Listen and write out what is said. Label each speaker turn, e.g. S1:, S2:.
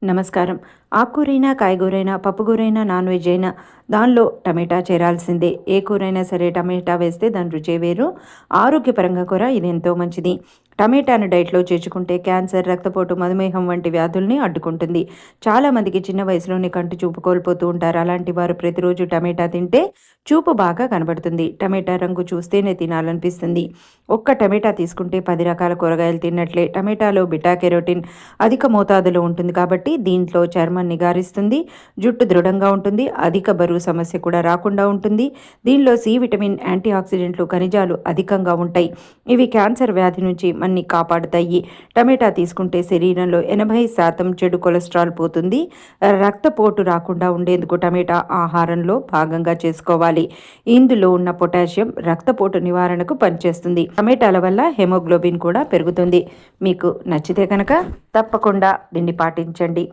S1: నమస్కారం. ఆకుకూరైనా, కాయగూరైనా, పప్పుకూరైనా, non veg అయినా దానిలో టమాటా చేరాల్సిందే. ఏ కూరైనా సరే టమాటా వేస్తే దాని రుచే వేరు. ఆరోగ్యపరంగా కూడా ఇది ఎంతో మంచిది. టమాటాను డైట్‌లో చేర్చుకుంటే క్యాన్సర్, రక్తపోటు, మధుమేహం వంటి వ్యాధుల్ని అడ్డుకుంటుంది. చాలామందికి చిన్న వయసులోనే కంటి చూపు కోల్పోతూ ఉంటారు. అలాంటి వారు ప్రతిరోజు టమాటా తింటే చూపు బాగా కనబడుతుంది. టమాటా రంగు చూస్తేనే తినాలనిపిస్తుంది. ఒక్క టమాటా తీసుకుంటే 10 రకాల కూరగాయలు తిన్నట్లే. టమాటాలో బీటా కెరోటిన్ అధిక మోతాదులో ఉంటుంది కాబట్టి దీంట్లో చర్మం నిగారిస్తుంది, జుట్టు దృఢంగా ఉంటుంది, అధిక బరువు సమస్య కూడా రాకుండా ఉంటుంది. దీనిలో సి విటమిన్, యాంటీ ఆక్సిడెంట్లు, ఖనిజాలు అధికంగా ఉంటాయి. ఇవి క్యాన్సర్ వ్యాధి నుంచి మనని కాపాడుతాయి. టమాటా తీసుకుంటే శరీరంలో 80% చెడు కొలెస్ట్రాల్ పోతుంది. రక్తపోటు రాకుండా ఉండేందుకు టమాటా ఆహారంలో భాగంగా చేసుకోవాలి. ఇందులో ఉన్న పొటాషియం రక్తపోటు నివారణకు పనిచేస్తుంది. టమాటాల వల్ల హెమోగ్లోబిన్ కూడా పెరుగుతుంది. మీకు నచ్చితే కనుక తప్పకుండా దీన్ని పాటించండి.